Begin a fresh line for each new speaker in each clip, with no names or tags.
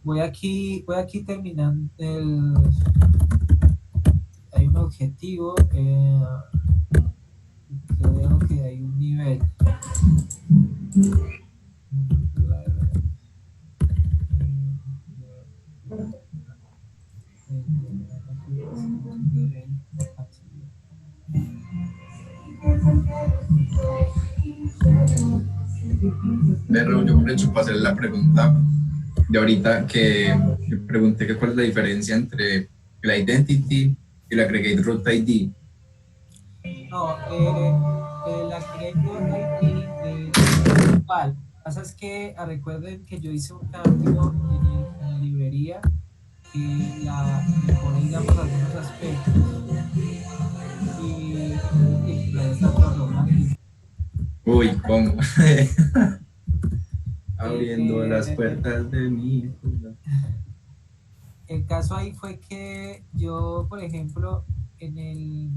voy aquí terminando hay un objetivo, yo veo que hay un nivel.
Pero yo aprovecho para hacer la pregunta de ahorita que pregunté que cuál es la diferencia entre el identity y el aggregate root ID.
No, el Aggregate ID es igual. Lo que pasa es que recuerden que yo hice un cambio en la librería que la mejoré, digamos, algunos aspectos y pues ahí está otro error.
Uy, ¿cómo? Abriendo las
Eh,
puertas de mi...
el caso ahí fue que yo, por ejemplo, en el...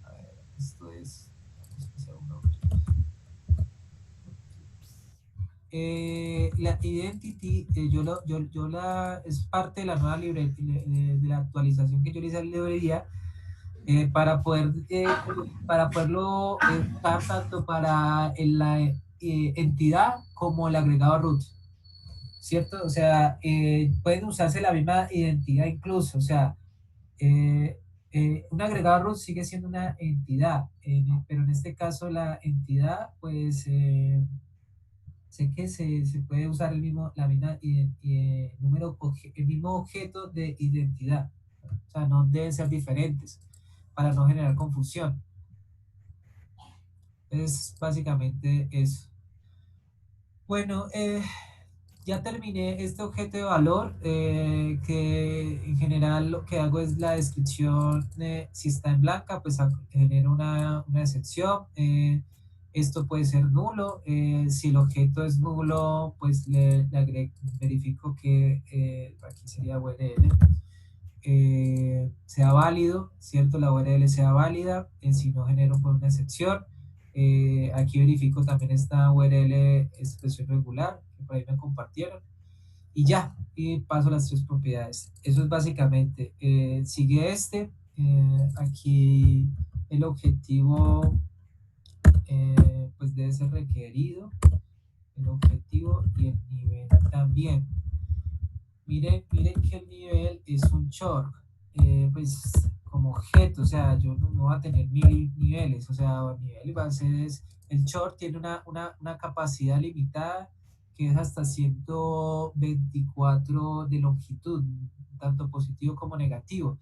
A ver, esto es... la identity, yo la, es parte de la nueva librería, de la actualización que yo le hice a la librería para poderlo usar tanto para la entidad como el agregado root, ¿cierto? O sea, pueden usarse la misma identidad incluso, o sea, eh, un agregado root sigue siendo una entidad, pero en este caso la entidad, pues, sé que se puede usar la misma el mismo objeto de identidad. O sea, no deben ser diferentes para no generar confusión. Es básicamente eso. Bueno, ya terminé este objeto de valor, que en general lo que hago es la descripción de si está en blanca, pues genero una excepción. Esto puede ser nulo. Si el objeto es nulo, pues verifico que aquí sería URL. Sea válido, ¿cierto? La URL sea válida, si no genero pues, una excepción. Aquí verifico también esta URL expresión regular, que por ahí me compartieron. Y ya, y paso las tres propiedades. Eso es básicamente. Sigue aquí el objetivo pues debe ser requerido, el objetivo y el nivel también. Miren que el nivel es un short, pues como objeto, o sea, yo no voy a tener 1000 niveles, o sea, el nivel va a ser, el short tiene una capacidad limitada que es hasta 124 de longitud, tanto positivo como negativo.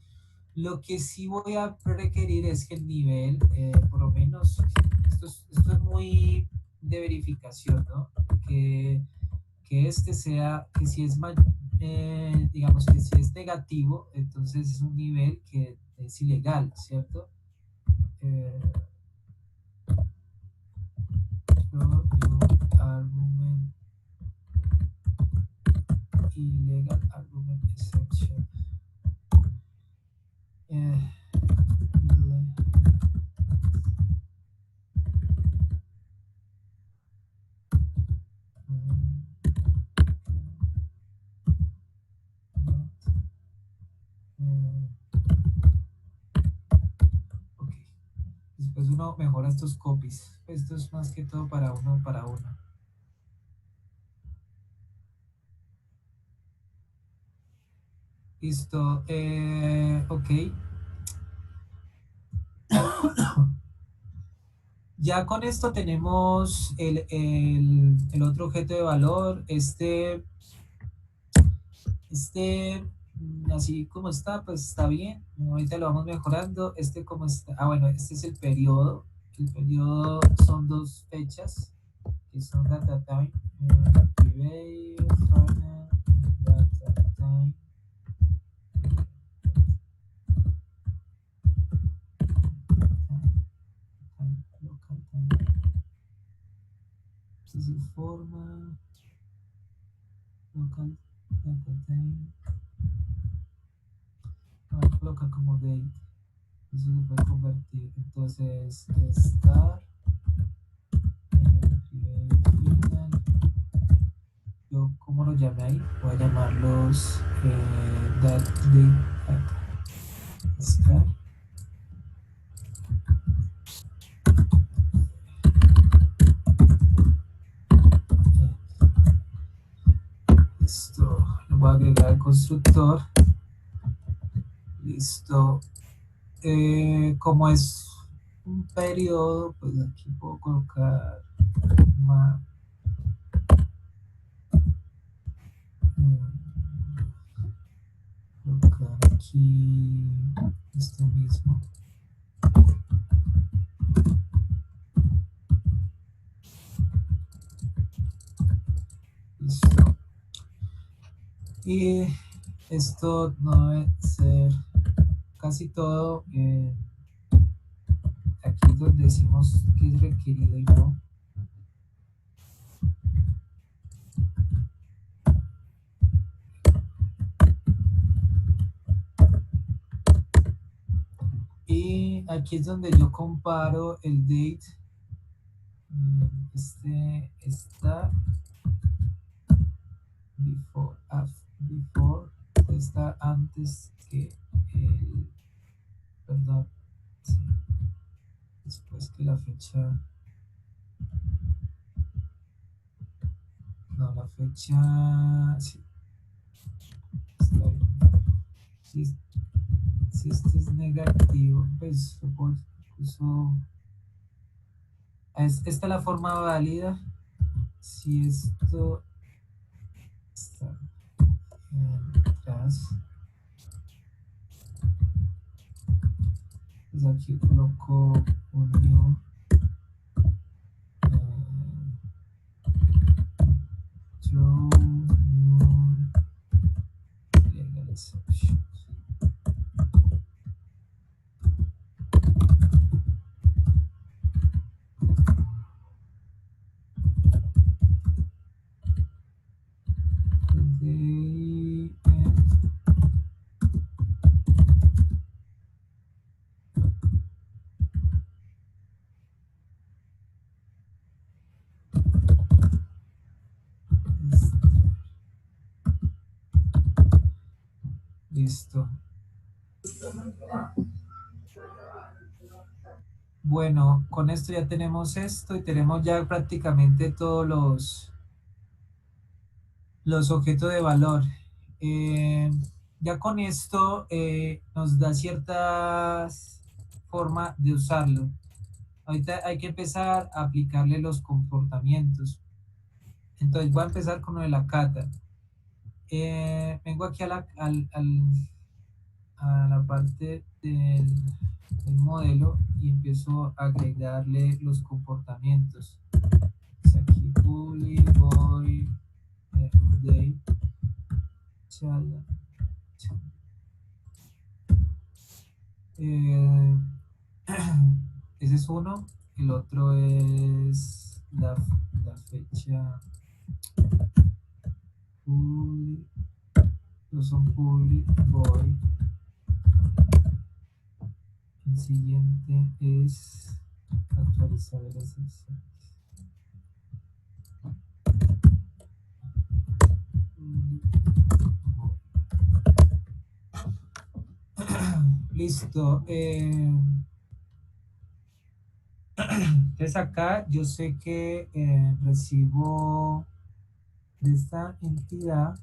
Lo que sí voy a requerir es que el nivel, por lo menos, esto es muy de verificación, ¿no? Que este sea, que si es digamos que si es negativo, entonces es un nivel que es ilegal, ¿cierto? Eh, argument, illegal argument exception. Eh, ok. Después uno mejora estos copies. Esto es más que todo para uno para uno. Listo. Ok. Ya con esto tenemos el otro objeto de valor. Así como está, pues está bien. Ahorita lo vamos mejorando. Como está. Ah, bueno, este es el periodo. El periodo son dos fechas, que son data time. Preview, final, data time. Local time. Este es el forma. Local data time. Voy a colocar como date. Eso se puede convertir. Entonces, start, final. Yo, ¿cómo lo llame ahí, voy a llamarlos that star. Esto lo voy a agregar al constructor. Listo. Como es un periodo, pues aquí puedo colocar colocar aquí esto mismo. Listo. Y esto no debe ser casi todo. Aquí es donde decimos que es requerido y no. Y aquí es donde yo comparo el date. Este está before, before está antes que el, perdón, sí, después que la fecha, no, la fecha, sí, está bien. Si este es negativo, pues incluso, esta es la forma válida. Si esto está atrás, pues aquí coloco un new show new legal exceptions. Listo. Bueno, con esto ya tenemos esto y tenemos ya prácticamente todos los objetos de valor. Ya con esto nos da cierta forma de usarlo. Ahorita hay que empezar a aplicarle los comportamientos. Entonces voy a empezar con lo de la cata. Vengo aquí a la parte del modelo y empiezo a agregarle los comportamientos. Entonces aquí public, void, update, chala. Ese es uno. El otro es la fecha public. Los son public, void. El siguiente es actualizar el SSL. Listo. Entonces acá yo sé que recibo de esta entidad,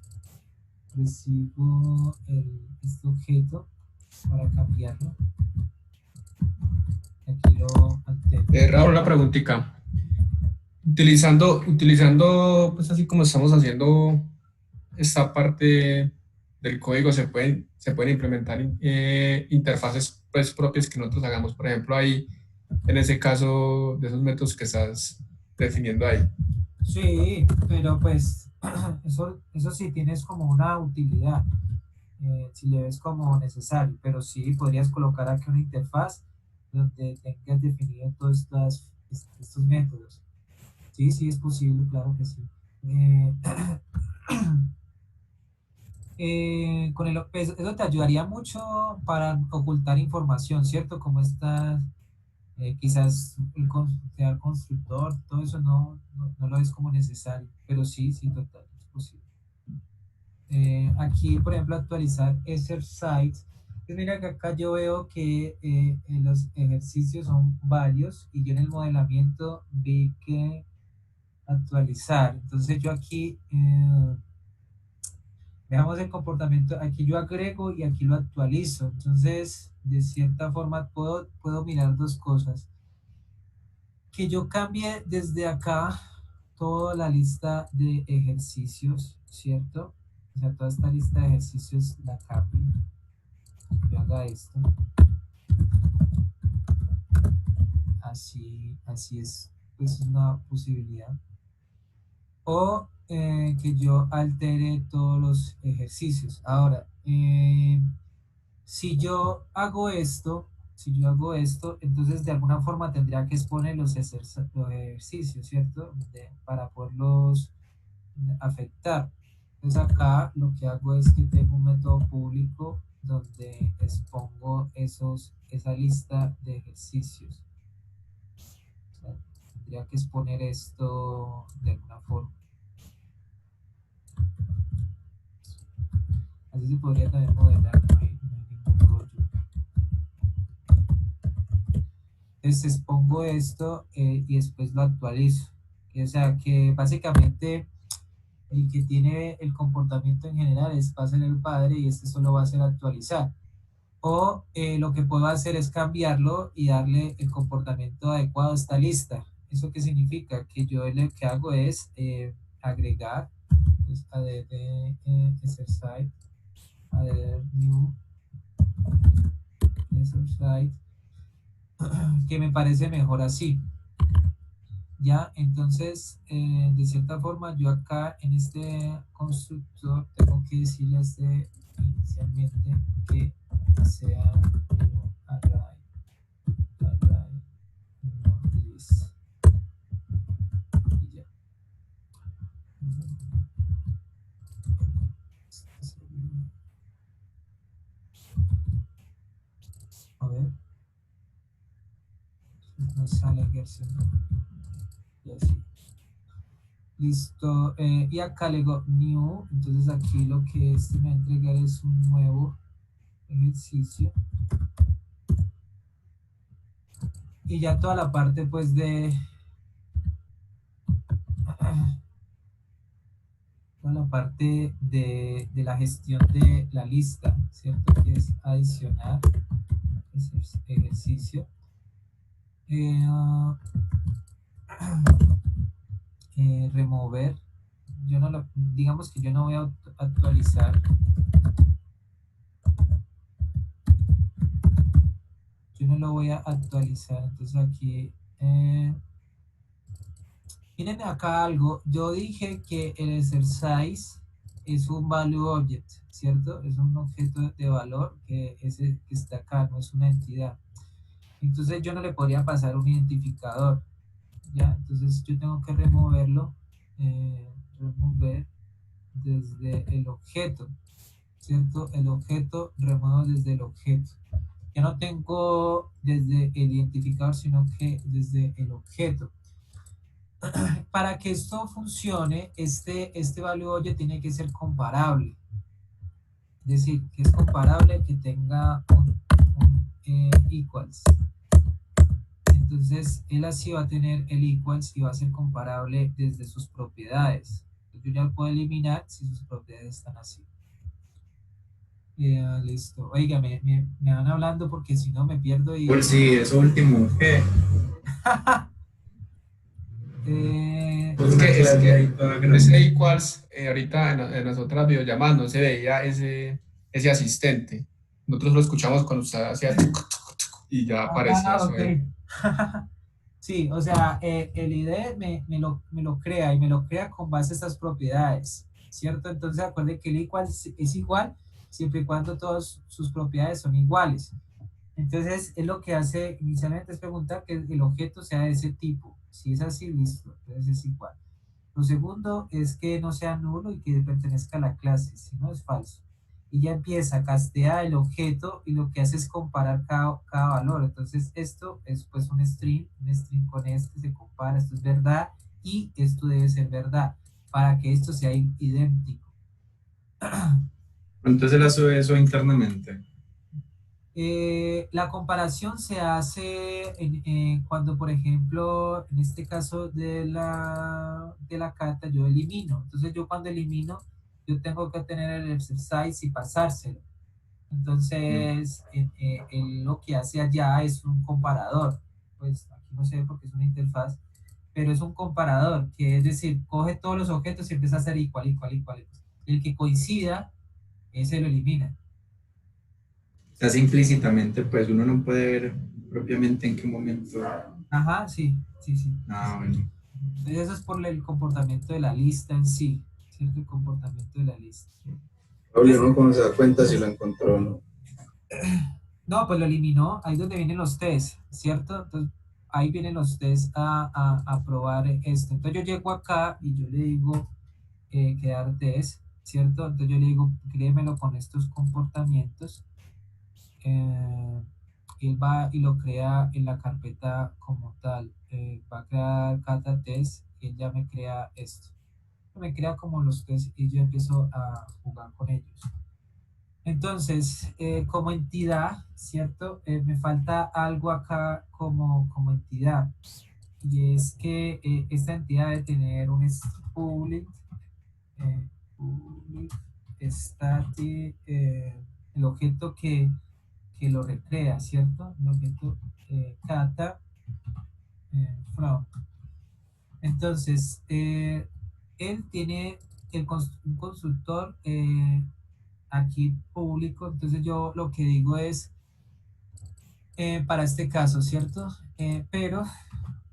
recibo este objeto para cambiarlo. Aquí lo altero.
Raúl, una preguntita. Utilizando, pues así como estamos haciendo esta parte del código, se pueden implementar interfaces pues, propias que nosotros hagamos. Por ejemplo, ahí, en ese caso, de esos métodos que estás definiendo ahí.
Sí, pero pues eso sí tienes como una utilidad, si le ves como necesario, pero sí podrías colocar aquí una interfaz donde tengas definido todos estos métodos. Sí, sí es posible, claro que sí. Pues, eso te ayudaría mucho para ocultar información, ¿cierto? Como estas, quizás crear constructor, todo eso no lo ves como necesario, pero sí, sí, total, es posible. Aquí, por ejemplo, actualizar exercise. Pues mira que acá yo veo que los ejercicios son varios y yo en el modelamiento vi que actualizar. Entonces yo aquí, veamos el comportamiento, aquí yo agrego y aquí lo actualizo. Entonces, de cierta forma, puedo mirar dos cosas. Que yo cambie desde acá toda la lista de ejercicios, ¿cierto? O sea, toda esta lista de ejercicios la cambio. Yo haga esto. Así es, pues es una posibilidad. O que yo altere todos los ejercicios. Ahora, si yo hago esto, entonces de alguna forma tendría que exponer los ejercicios, ¿cierto? Para poderlos afectar. Entonces acá lo que hago es que tengo un método público donde expongo esa lista de ejercicios. O sea, tendría que exponer esto de alguna forma. Así se podría también modelar, no hay ningún rollo. Entonces expongo esto y después lo actualizo. O sea que básicamente el que tiene el comportamiento en general va a ser el padre y este solo va a ser actualizar. O lo que puedo hacer es cambiarlo y darle el comportamiento adecuado a esta lista. ¿Eso qué significa? Que yo lo que hago es agregar, entonces, add exercise, add new exercise, que me parece mejor así. Ya, entonces, de cierta forma, yo acá en este constructor tengo que decirle a este inicialmente que sea new array, no list, y ya. A ver, no sale Gerson. Y así. Listo, y acá le digo new, entonces aquí lo que este me va a entregar es un nuevo ejercicio. Y ya toda la parte pues toda la parte de la gestión de la lista, ¿cierto? Que es adicionar ese ejercicio. Remover. Yo no lo, digamos que yo no voy a actualizar. Yo no lo voy a actualizar. Entonces aquí miren acá algo. Yo dije que el exercise es un value object, ¿cierto? Es un objeto de valor que está acá, no es una entidad. Entonces yo no le podría pasar un identificador, ¿ya? Entonces yo tengo que removerlo, remover desde el objeto, ¿cierto? El objeto remuevo desde el objeto. Ya no tengo desde el identificador, sino que desde el objeto. Para que esto funcione, este value object tiene que ser comparable. Es decir, que es comparable, que tenga un equals. Entonces, él así va a tener el equals y va a ser comparable desde sus propiedades. Yo ya puedo eliminar si sus propiedades están así. Listo. Oiga, me van hablando porque si no me pierdo y...
Por si eso último, ¿qué?
Ese equals, ahorita en las otras videollamadas no se veía ese asistente. Nosotros lo escuchamos cuando usted hacía y ya aparecía eso.
Okay. Sí, o sea, el IDE me lo crea y me lo crea con base a estas propiedades, ¿cierto? Entonces acuérdense que el equal es igual siempre y cuando todas sus propiedades son iguales. Entonces, es lo que hace inicialmente es preguntar que el objeto sea de ese tipo. Si es así, listo, entonces es igual. Lo segundo es que no sea nulo y que pertenezca a la clase, si no es falso. Y ya empieza, castea el objeto y lo que hace es comparar cada valor. Entonces, esto es pues un string con este se compara, esto es verdad y esto debe ser verdad, para que esto sea idéntico.
Entonces él hace eso internamente.
La comparación se hace cuando, por ejemplo, en este caso de la carta, yo elimino. Entonces yo cuando elimino, yo tengo que tener el exercise y pasárselo.
Mm.
Entonces, él lo que hace allá es un comparador. Pues aquí no sé porque es una interfaz, pero es un comparador, que es decir, coge todos los objetos y empieza a hacer igual, igual, igual. El que coincida, ese lo elimina.
Se hace implícitamente, pues uno no puede ver propiamente en qué momento.
Ajá, sí, sí, sí.
Ah, bueno.
Entonces eso es por el comportamiento de la lista en sí, ¿cierto? El comportamiento de la lista.
Obvio,
Entonces,
¿no? ¿Cómo se da cuenta si lo encontró o no?
no, pues lo eliminó, ahí es donde vienen los test, ¿cierto? Entonces, ahí vienen los test a probar esto. Entonces yo llego acá y yo le digo crear test, ¿cierto? Entonces yo le digo, créemelo con estos comportamientos. eh, y él va y lo crea en la carpeta como tal. Va a crear kata test y él ya me crea esto. Me crea como los test y yo empiezo a jugar con ellos. Entonces, como entidad, ¿cierto? Me falta algo acá como entidad. Y es que esta entidad debe tener un public, public static, el objeto que lo recrea, ¿cierto? El objeto kata from. Entonces, él tiene un constructor aquí público, entonces yo lo que digo es, para este caso, ¿cierto? Pero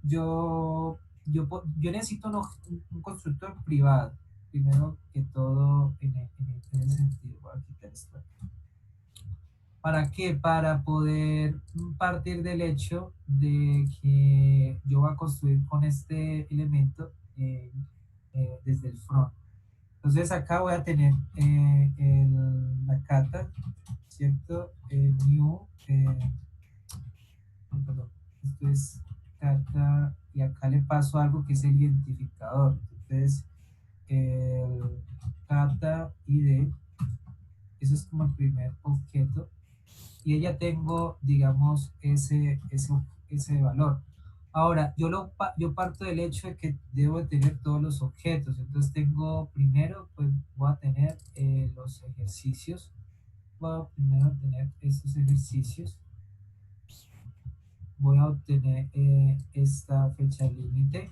yo necesito un constructor privado, primero que todo en ese sentido. Voy a quitar esto. ¿Para qué? Para poder partir del hecho de que yo voy a construir con este elemento desde el front. Entonces acá voy a tener la cata, ¿cierto? New, perdón, esto es cata y acá le paso algo que es el identificador. Entonces, el cata ID, eso es como el primer objeto y ya tengo, digamos, ese valor. Ahora, yo parto del hecho de que debo de tener todos los objetos. Entonces tengo primero, pues voy a tener los ejercicios. Voy a primero tener estos ejercicios. Voy a obtener esta fecha límite.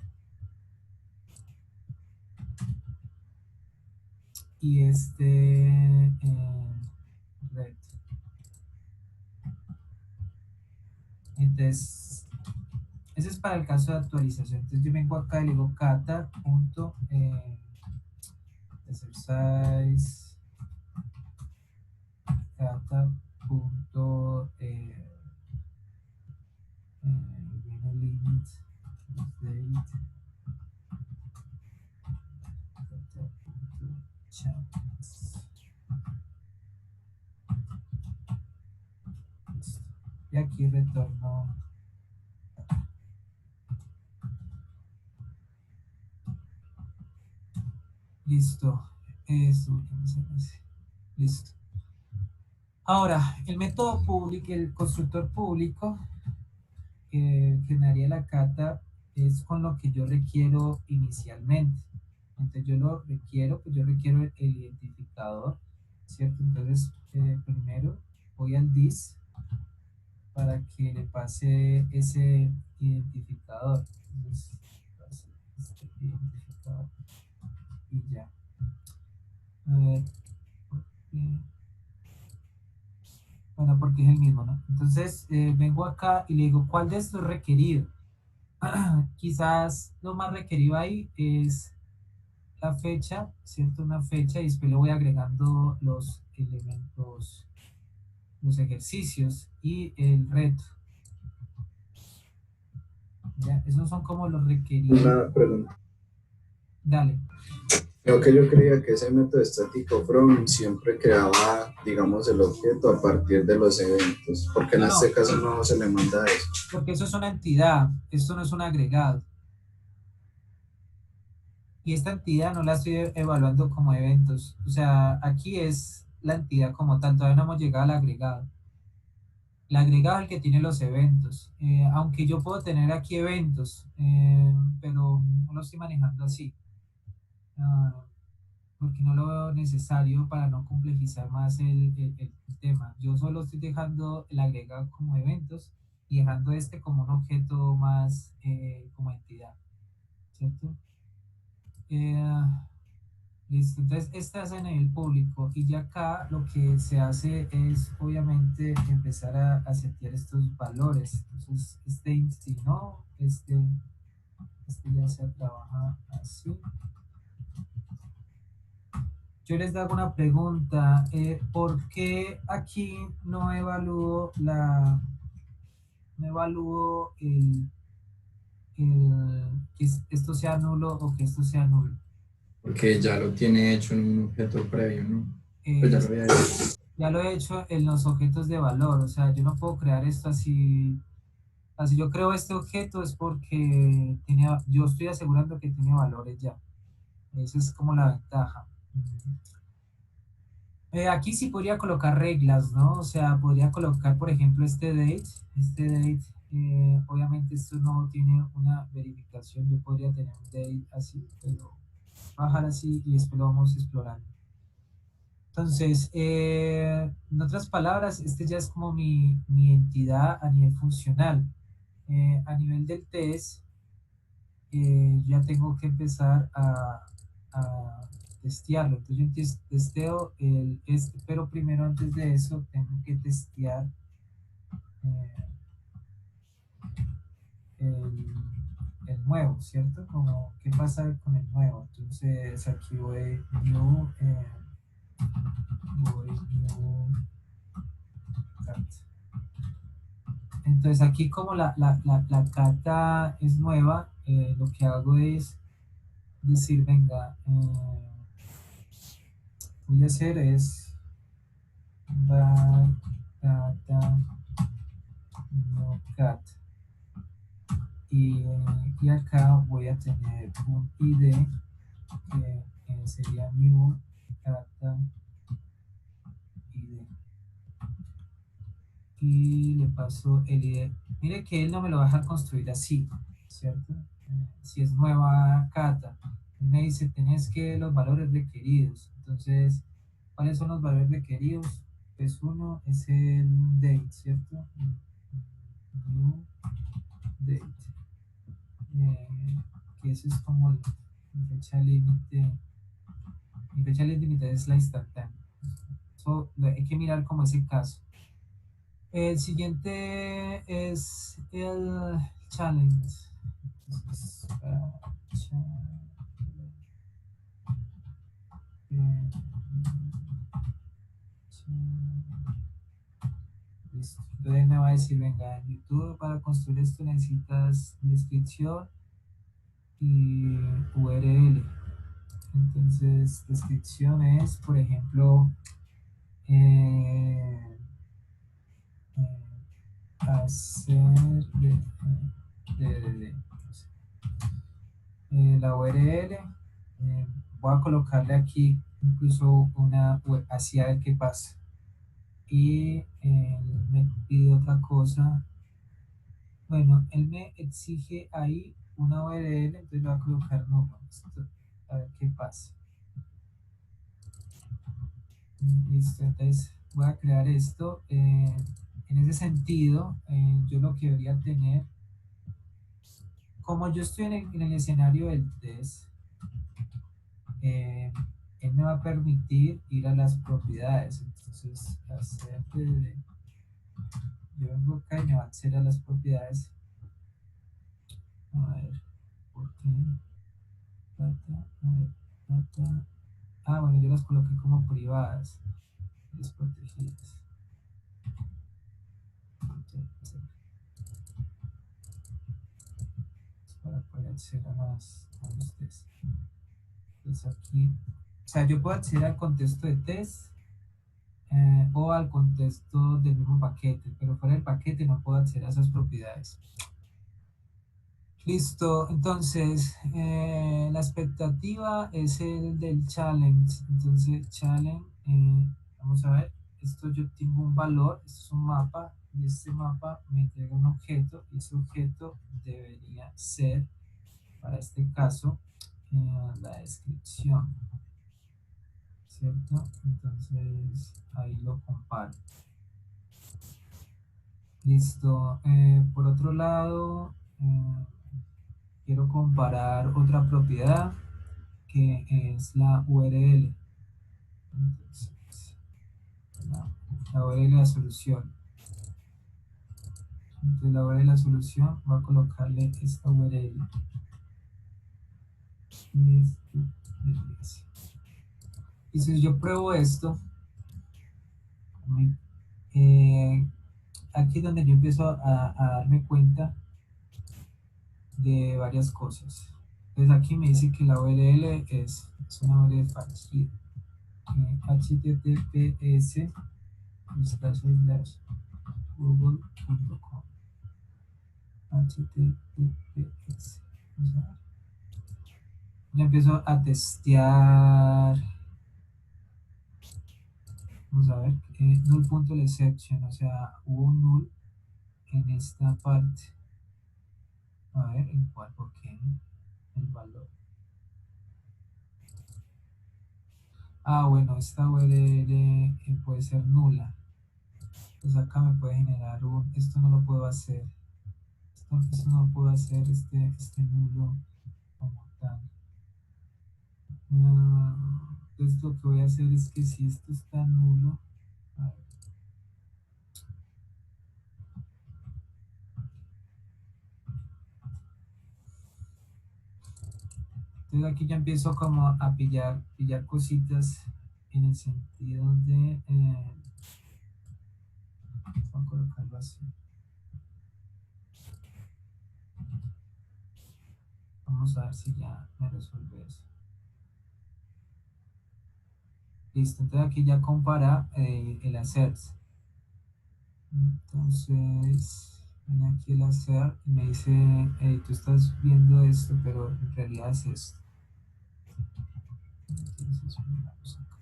Y red. Entonces, ese es para el caso de actualización. Entonces yo vengo acá y le digo exercise kata punto limit date y aquí retorno listo. Eso, listo. Ahora, el método público, el constructor público que me haría la cata es con lo que yo requiero inicialmente. Entonces yo lo requiero, pues yo requiero el identificador, ¿cierto? Entonces primero voy al dis para que le pase ese identificador. Entonces, este identificador y ya. A ver, bueno, porque es el mismo, ¿no? Entonces vengo acá y le digo, ¿cuál de estos es requerido? Quizás lo más requerido ahí es la fecha, ¿cierto? Una fecha y después le voy agregando los elementos, los ejercicios y el reto. ¿Ya? Esos son como los requeridos.
Una pregunta.
Dale.
Creo que yo creía que ese método estático from siempre creaba, digamos, el objeto a partir de los eventos, porque en este caso no se le manda eso.
Porque eso es una entidad, esto no es un agregado. Y esta entidad no la estoy evaluando como eventos. O sea, aquí es la entidad como tal, todavía no hemos llegado al agregado. El agregado es el que tiene los eventos. Aunque yo puedo tener aquí eventos, pero no lo estoy manejando así. Ah, porque no lo veo necesario para no complejizar más el tema. Yo solo estoy dejando el agregado como eventos y dejando este como un objeto más como entidad, ¿cierto? Eh, Listo, entonces esta es a nivel público y ya acá lo que se hace es obviamente empezar a setear estos valores. Entonces este insti no, este ya se trabaja así. Yo les hago una pregunta, ¿por qué aquí no evalúo que esto sea nulo o que esto sea nulo?
Porque ya lo tiene hecho en un objeto previo, ¿no? Pues
Eh,
ya lo había hecho.
ya lo he hecho en los objetos de valor, o sea, yo no puedo crear esto así. Así yo creo este objeto es porque yo estoy asegurando que tiene valores ya. Esa es como la ventaja. Aquí sí podría colocar reglas, ¿no? O sea, podría colocar, por ejemplo, este date, obviamente esto no tiene una verificación, yo podría tener un date así, pero bajar así y después lo vamos explorando. Entonces, en otras palabras, este ya es como mi entidad a nivel funcional. A nivel del test, ya tengo que empezar a testearlo. Entonces yo testeo este, pero primero antes de eso tengo que testear eh, el, el nuevo, ¿cierto? Como qué pasa con el nuevo. Entonces aquí voy new cat. Entonces aquí como la carta es nueva, lo que hago es decir, venga, voy a hacer es data no cat y, y acá voy a tener un ID que sería new data ID y le paso el ID. Mire que él no me lo va a dejar construir así, ¿cierto? Si es nueva cata, él me dice tenés que los valores requeridos. Entonces, ¿cuáles son los valores requeridos? Pues uno es el date, ¿cierto? New date. Que eso es como la fecha límite. Mi fecha límite es la instantánea. Hay que mirar como ese caso. El siguiente es el challenge. Entonces, listo. Entonces me va a decir, venga, en YouTube para construir esto necesitas descripción y URL. Entonces, descripción es, por ejemplo, eh, hacer de- la URL. Voy a colocarle aquí incluso una así a ver qué pasa. Y me pide otra cosa. Bueno, él me exige ahí una URL, entonces le voy a colocar no, a ver qué pasa. Listo, entonces voy a crear esto. En ese sentido, yo lo que debería tener, como yo estoy en el escenario del test, eh, él me va a permitir ir a las propiedades. Entonces, yo vengo acá y me va a hacer a las propiedades. A ver, ¿por qué? Data, a ver, data. Ah, bueno, yo las coloqué como privadas, desprotegidas. Para poder acceder a los tests. Entonces aquí, o sea, yo puedo acceder al contexto de test o al contexto del mismo paquete, pero fuera del paquete no puedo acceder a esas propiedades. Listo, entonces la expectativa es el del challenge. Entonces, challenge, vamos a ver, esto yo tengo un valor, esto es un mapa, y este mapa me entrega un objeto, y ese objeto debería ser, para este caso, la descripción, ¿cierto? Entonces, ahí lo comparo. Listo, por otro lado, quiero comparar otra propiedad que es la URL. Entonces, la URL de la solución. Entonces, la URL de la solución voy a colocarle esta URL. Y si yo pruebo esto, eh, aquí es donde yo empiezo a darme cuenta de varias cosas. Entonces aquí me dice que la URL es una URL fallida. https google.com https. Ya empiezo a testear. Vamos a ver, null.exception, o sea, hubo un null en esta parte. A ver, ¿en cuál? ¿Por qué? El valor. Ah, bueno, esta URL puede ser nula. Pues acá me puede generar esto no lo puedo hacer. Esto no lo puedo hacer, este nulo como tal. Entonces lo que voy a hacer es que si esto está nulo, a ver, entonces aquí ya empiezo como a pillar cositas en el sentido de, voy a colocarlo así. Vamos a ver si ya me resuelve eso. Listo, entonces aquí ya compara el hacer. Entonces, viene aquí el hacer y me dice, hey, tú estás viendo esto, pero en realidad es esto. Entonces, vamos acá.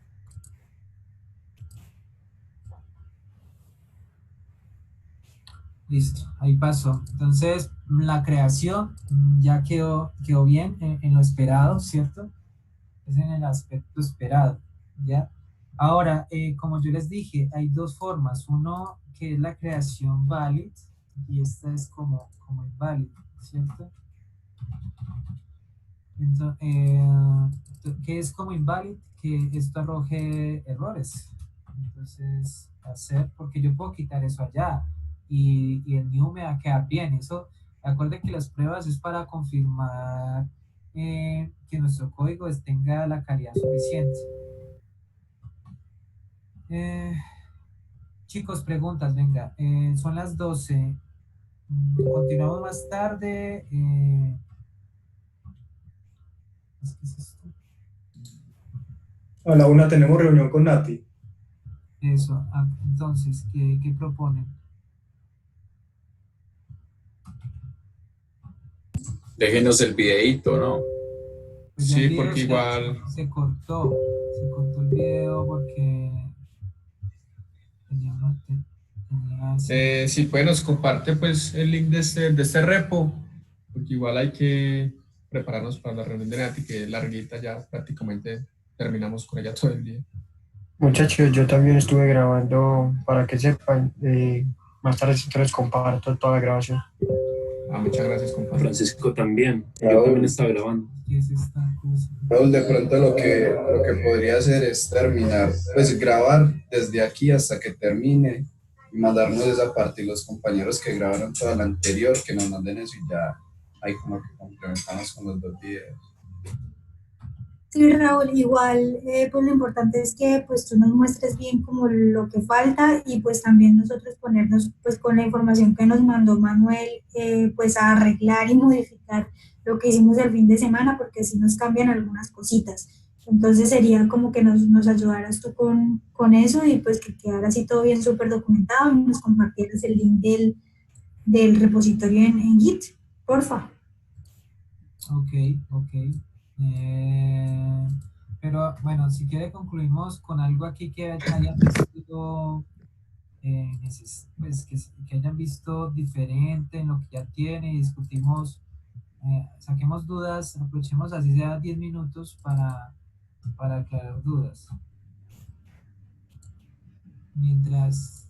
Listo, ahí pasó. Entonces, la creación ya quedó bien en lo esperado, ¿cierto? Es en el aspecto esperado, ¿ya? Ahora, como yo les dije, hay dos formas. Uno que es la creación valid y esta es como invalid, ¿cierto? Entonces, que es como invalid, que esto arroje errores. Entonces, hacer, porque yo puedo quitar eso allá y el new me va a quedar bien. Eso, acuérdense que las pruebas es para confirmar que nuestro código tenga la calidad suficiente. Eh, chicos, preguntas, venga. Son las 12. Continuamos más tarde. ¿Qué es esto?
A la una tenemos reunión con Nati.
Eso. Entonces, ¿qué proponen?
Déjenos el videíto, ¿no?
Pues
sí, porque igual
se cortó el video porque
si puede nos comparte pues el link de este repo, porque igual hay que prepararnos para la reunión de Nati, que es larguita, ya prácticamente terminamos con ella todo el día.
Muchachos, yo también estuve grabando, para que sepan, más tarde les comparto toda la grabación.
Muchas gracias, compadre.
Francisco también,
Raúl,
yo también estaba grabando.
¿Qué es esta cosa?
Raúl, de pronto lo que podría hacer es terminar, pues grabar desde aquí hasta que termine y mandarnos esa parte y los compañeros que grabaron toda la anterior, que nos manden eso y ya ahí como que complementamos con los dos videos.
Sí, Raúl, igual, pues lo importante es que pues tú nos muestres bien como lo que falta y pues también nosotros ponernos pues con la información que nos mandó Manuel, pues a arreglar y modificar lo que hicimos el fin de semana porque sí nos cambian algunas cositas. Entonces sería como que nos ayudaras tú con eso y pues que quedara así todo bien súper documentado y nos compartieras el link del repositorio en Git, porfa.
Ok, ok. Eh, pero bueno, si quiere concluimos con algo aquí que hayan visto, pues, que hayan visto diferente en lo que ya tiene y discutimos, saquemos dudas, aprovechemos así sea 10 minutos para aclarar dudas. Mientras,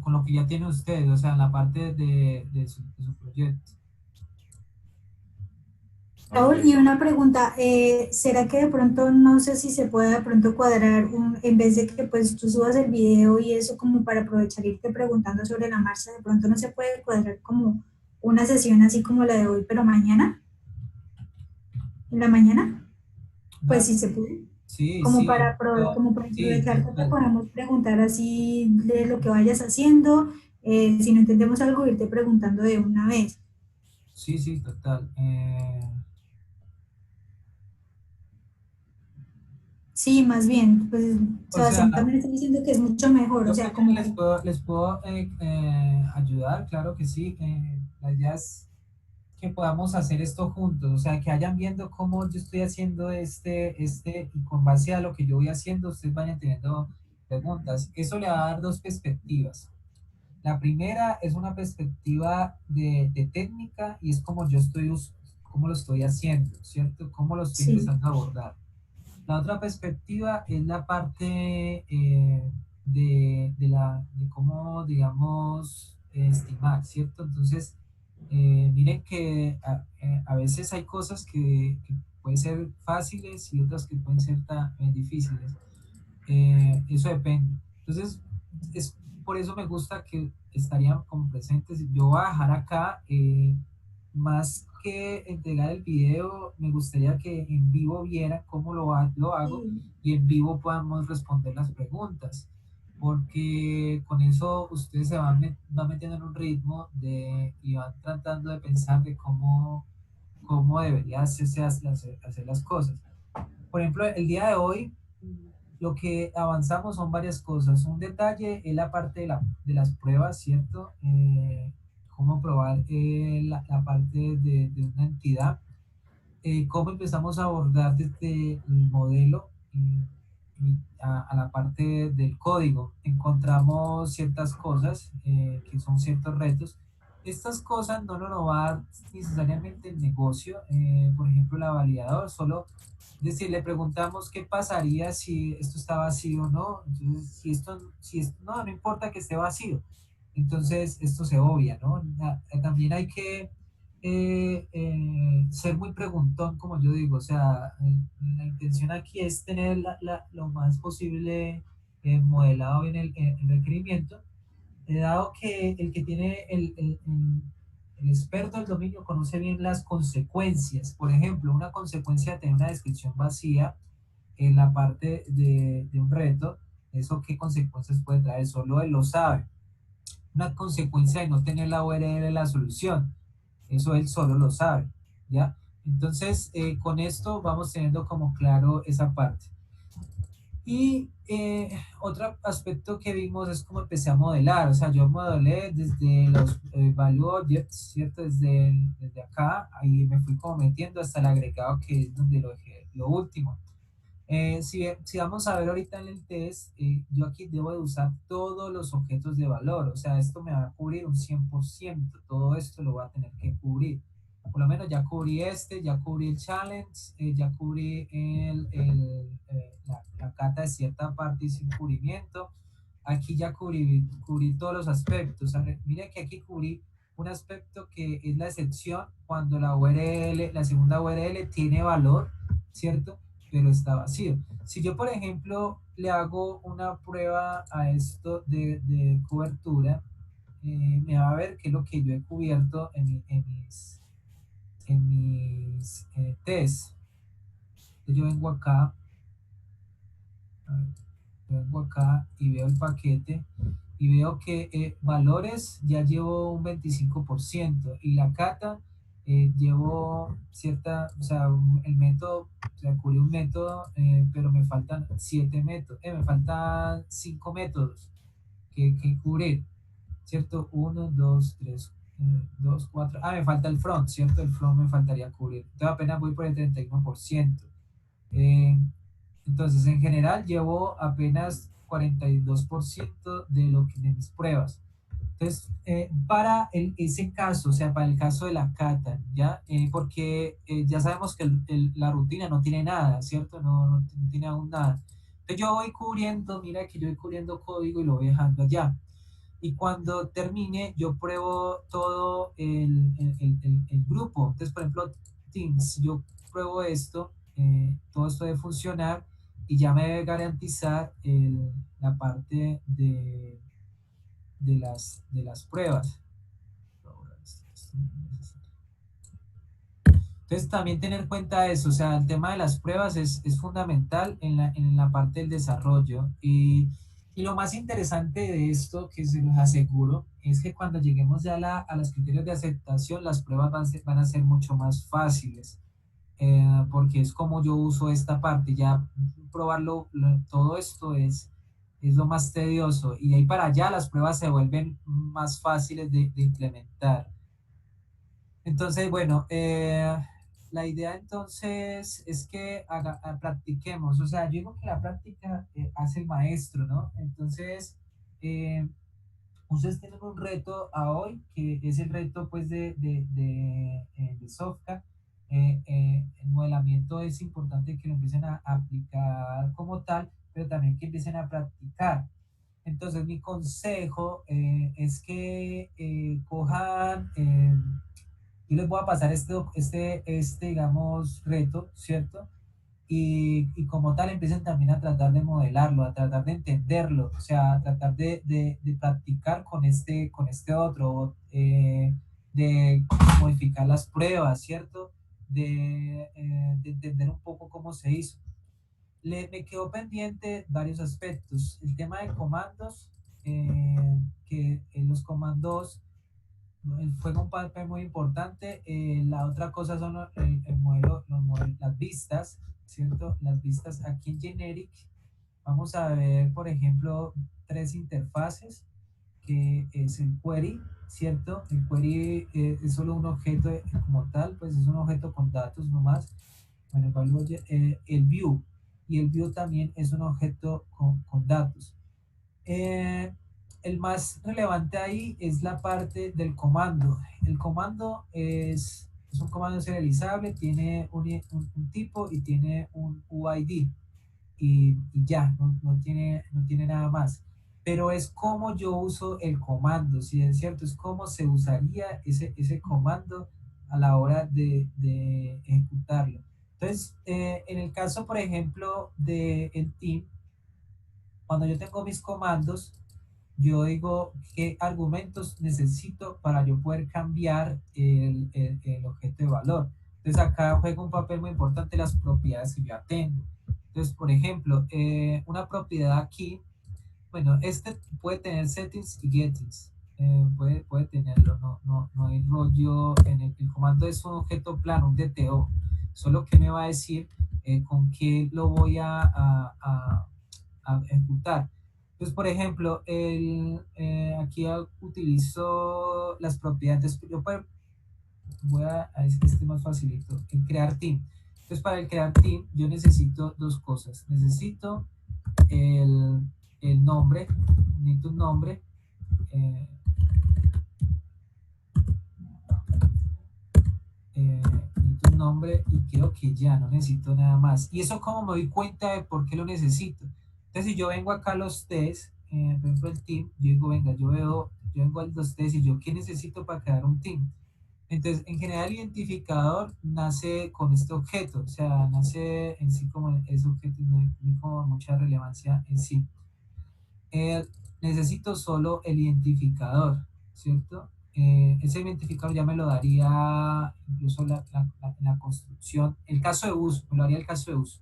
con lo que ya tiene usted, o sea, en la parte de su proyecto.
Raúl, y una pregunta, ¿será que de pronto, no sé si se puede de pronto cuadrar en vez de que pues tú subas el video y eso como para aprovechar irte preguntando sobre la marcha, de pronto no se puede cuadrar como una sesión así como la de hoy, pero mañana, en la mañana? Pues sí se puede.
Sí,
Como
sí,
para, como para
sí,
aprovechar que te
total.
podemos preguntar así de lo que vayas haciendo, si no entendemos algo, irte preguntando de una vez.
Sí, sí, total.
Sí, más bien, pues
O sea,
Sebastián también está diciendo que es mucho mejor, o
yo
sea,
mañana
como
les puedo ayudar, claro que sí. La idea es que podamos hacer esto juntos, o sea, que vayan viendo cómo yo estoy haciendo y con base a lo que yo voy haciendo, ustedes vayan teniendo preguntas. Eso le va a dar dos perspectivas. La primera es una perspectiva de técnica y es como cómo lo estoy haciendo, ¿cierto? Cómo lo estoy
sí,
empezando a abordar. La otra perspectiva es la parte de cómo, digamos, estimar, ¿cierto? Entonces, miren que a veces hay cosas que pueden ser fáciles y otras que pueden ser difíciles. Eso depende. Entonces, es, por eso me gusta que estarían como presentes. Yo voy a dejar acá, más que entregar el video, me gustaría que en vivo vieran cómo lo hago
sí,
y en vivo podamos responder las preguntas. Porque con eso ustedes van metiendo en un ritmo y van tratando de pensar de cómo debería hacer las cosas. Por ejemplo, el día de hoy, lo que avanzamos son varias cosas. Un detalle es la parte de las pruebas, ¿cierto? Cómo probar la parte de una entidad. Cómo empezamos a abordar desde el modelo y a la parte del código. Encontramos ciertas cosas que son ciertos retos. Estas cosas no nos va a dar necesariamente el negocio, por ejemplo, la validador, solo es decir, le preguntamos qué pasaría si esto está vacío o no. Entonces, no, no importa que esté vacío. Entonces, esto se obvia, ¿no? También hay que ser muy preguntón, como yo digo. O sea, la intención aquí es tener lo más posible modelado bien el requerimiento, dado que el que tiene el experto del dominio conoce bien las consecuencias. Por ejemplo, una consecuencia de tener una descripción vacía en la parte de un reto, eso qué consecuencias puede traer, solo él lo sabe. Una consecuencia de no tener la URL de la solución, eso él solo lo sabe, ¿ya? Entonces, con esto vamos teniendo como claro esa parte. Y otro aspecto que vimos es cómo empecé a modelar. O sea, yo modelé desde los value objects, ¿cierto? Desde acá, ahí me fui como metiendo hasta el agregado, que es donde lo dejé, lo último. Si vamos a ver ahorita en el test, yo aquí debo de usar todos los objetos de valor. O sea, esto me va a cubrir un 100%. Todo esto lo voy a tener que cubrir. Por lo menos ya cubrí ya cubrí el challenge, ya cubrí la cata de cierta parte y sin cubrimiento. Aquí ya cubrí todos los aspectos. A ver, mira que aquí cubrí un aspecto que es la excepción cuando la URL, la segunda URL tiene valor, ¿cierto? Pero está vacío. Si yo, por ejemplo, le hago una prueba a esto de cobertura, me va a ver qué es lo que yo he cubierto en mis tests. Entonces yo vengo acá, a ver, vengo acá y veo el paquete y veo que valores ya llevo un 25% y la cata llevo o sea, el método, o sea, cubrí un método, pero me faltan 7 métodos, me faltan 5 métodos que cubrir, ¿cierto? Uno, dos, tres, 2, 4, me falta el front, ¿cierto? El front me faltaría cubrir. Entonces apenas voy por el 31%. Eh, entonces, en general, llevo apenas 42% de lo que de mis pruebas. Entonces, para ese caso, o sea, para el caso de la cata, ¿ya? Porque ya sabemos que la rutina no tiene nada, ¿cierto? No tiene aún nada. Entonces, yo voy cubriendo, mira que yo voy cubriendo código y lo voy dejando allá. Y cuando termine, yo pruebo todo el grupo. Entonces, por ejemplo, Teams, yo pruebo esto, todo esto debe funcionar y ya me debe garantizar la parte de las pruebas. Entonces también tener en cuenta eso, o sea, el tema de las pruebas es fundamental en la parte del desarrollo. Y lo más interesante de esto, que se los aseguro, es que cuando lleguemos ya a los criterios de aceptación, las pruebas van a ser mucho más fáciles, porque es como yo uso esta parte, ya probarlo, todo esto es lo más tedioso, y de ahí para allá las pruebas se vuelven más fáciles de implementar. Entonces, bueno, la idea entonces es que practiquemos, o sea, yo digo que la práctica hace el maestro, ¿no? Entonces, eh, ustedes tienen un reto a hoy, que es el reto pues de Sofca. El modelamiento es importante que lo empiecen a aplicar como tal, pero también que empiecen a practicar. Entonces, mi consejo es que cojan, yo les voy a pasar digamos, reto, ¿cierto? Y como tal empiecen también a tratar de modelarlo, a tratar de entenderlo, o sea, a tratar de practicar con este otro, de modificar las pruebas, ¿cierto? De entender un poco cómo se hizo. Me quedó pendiente varios aspectos. El tema de comandos, que los comandos juega un papel muy importante. La otra cosa son el modelo, las vistas, ¿cierto? Las vistas aquí en Generic. Vamos a ver, por ejemplo, tres interfaces, que es el query, ¿cierto? El query es solo un objeto como tal, pues es un objeto con datos nomás. Bueno, el view, y el view también es un objeto con datos. Eh, el más relevante ahí es la parte del comando. El comando es un comando serializable, tiene un tipo y tiene un UID, y ya, no tiene nada más. Pero es como yo uso el comando, si es cierto, es como se usaría ese comando a la hora de ejecutarlo. Entonces, en el caso, por ejemplo, de el team, cuando yo tengo mis comandos, yo digo qué argumentos necesito para yo poder cambiar el objeto de valor. Entonces acá juega un papel muy importante las propiedades que yo ya tengo. Entonces, por ejemplo, una propiedad aquí, bueno, este puede tener settings y gettings. Puede tenerlo, no hay rollo. El comando es un objeto plano, un DTO. Solo que me va a decir con qué lo voy a ejecutar. Entonces, por ejemplo, aquí utilizo las propiedades. Voy a decir que este más facilito, el crear team. Entonces, para el crear team, yo necesito dos cosas. Necesito el nombre, necesito un nombre. Necesito un nombre y creo que ya no necesito nada más. Y eso, como me doy cuenta de por qué lo necesito. Entonces, si yo vengo acá a los test, por ejemplo el team, yo digo, venga, yo vengo a los test y yo, ¿qué necesito para crear un team? Entonces, en general, el identificador nace con este objeto, o sea, nace en sí como ese objeto, no hay como mucha relevancia en sí. Eh, Necesito solo el identificador, ¿cierto? Ese identificador ya me lo daría incluso la construcción. El caso de uso, me lo haría el caso de uso.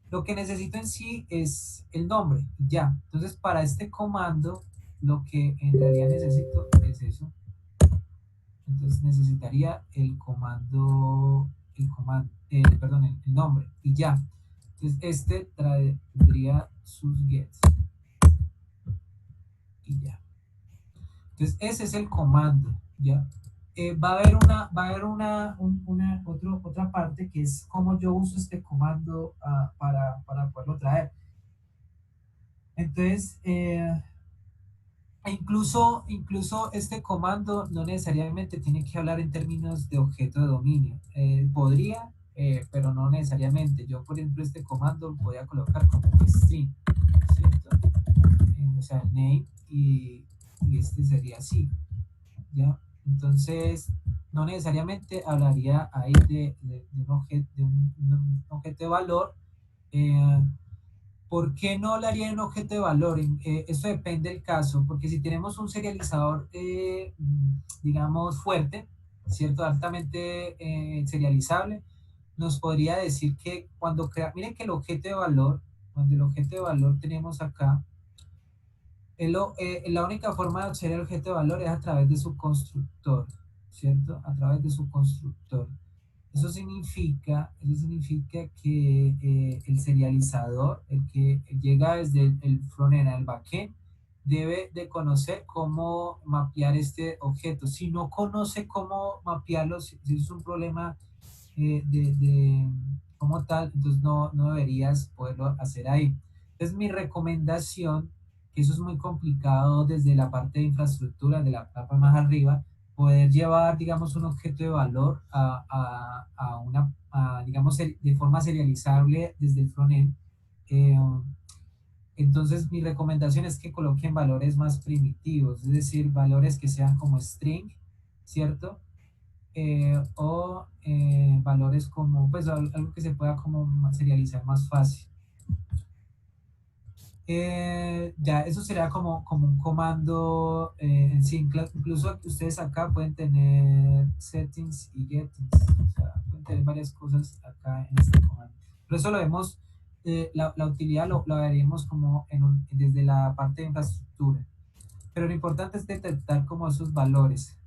Lo que necesito en sí es el nombre, y ya. Entonces, para este comando, lo que en realidad necesito es eso. Entonces, necesitaría perdón, el nombre, y ya. Entonces, este tendría sus gets, y ya. Entonces, ese es el comando. ¿ya? Va a haber otra parte que es cómo yo uso este comando para poderlo traer. Entonces, incluso este comando no necesariamente tiene que hablar en términos de objeto de dominio. Podría, pero no necesariamente. Yo, por ejemplo, este comando voy a colocar como un string, ¿cierto? O sea, name y este sería así, ¿ya? Entonces, no necesariamente hablaría ahí de un objeto de valor. ¿Por qué no hablaría de un objeto de valor? Esto depende del caso, porque si tenemos un serializador, digamos, fuerte, ¿cierto? Altamente serializable, nos podría decir que miren que el objeto de valor, cuando el objeto de valor tenemos acá, la única forma de obtener el objeto de valor es a través de su constructor, ¿cierto? A través de su constructor. Eso significa que el serializador, el que llega desde el frontend al backend, debe de conocer cómo mapear este objeto. Si no conoce cómo mapearlo, si es un problema como tal, entonces no deberías poderlo hacer ahí. Entonces mi recomendación, que eso es muy complicado desde la parte de infraestructura, de la capa más arriba, poder llevar, digamos, un objeto de valor digamos, de forma serializable desde el frontend. Eh, entonces, mi recomendación es que coloquen valores más primitivos, es decir, valores que sean como string, ¿cierto? O valores como, pues, algo que se pueda como serializar más fácil. Ya, eso sería como un comando en sí. Incluso ustedes acá pueden tener settings y gettings, o sea, pueden tener varias cosas acá en este comando. Pero eso lo vemos, la utilidad lo veremos como desde la parte de infraestructura. Pero lo importante es detectar como esos valores,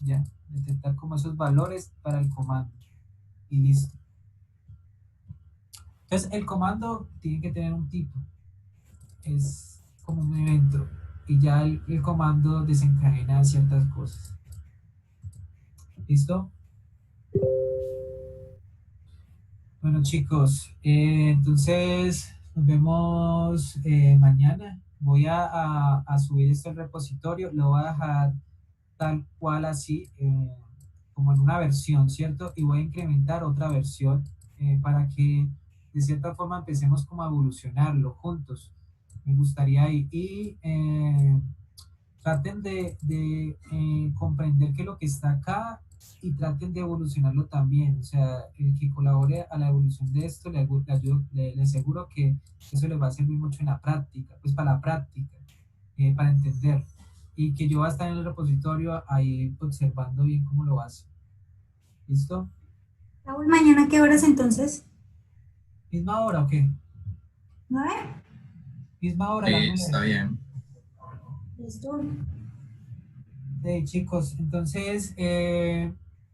¿ya? Detectar como esos valores para el comando. Y listo. Entonces, el comando tiene que tener un tipo. Es como un evento y ya el comando desencadena ciertas cosas. ¿Listo? Bueno, chicos, entonces nos vemos mañana. Voy a subir esto al repositorio, lo voy a dejar tal cual así, como en una versión, ¿cierto? Y voy a incrementar otra versión para que de cierta forma empecemos como a evolucionarlo juntos. Me gustaría traten de comprender que lo que está acá y traten de evolucionarlo también. O sea, el que colabore a la evolución de esto, le aseguro que eso les va a servir mucho en la práctica, pues para la práctica, para entender. Y que yo voy a estar en el repositorio ahí observando bien cómo lo hace. ¿Listo?
Raúl, ¿mañana qué horas entonces?
¿Misma hora o qué?
¿9?
Misma hora,
Sí,
la 9.
está bien.
Listo.
Chicos, entonces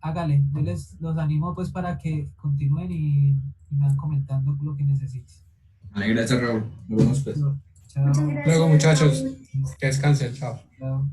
hágale, yo los animo pues para que continúen y me van comentando lo que necesiten.
Vale, gracias, Raúl. Nos vemos pues.
Chao.
Muchas gracias.
Luego, muchachos,
Raúl.
que descansen, chao.
Chao.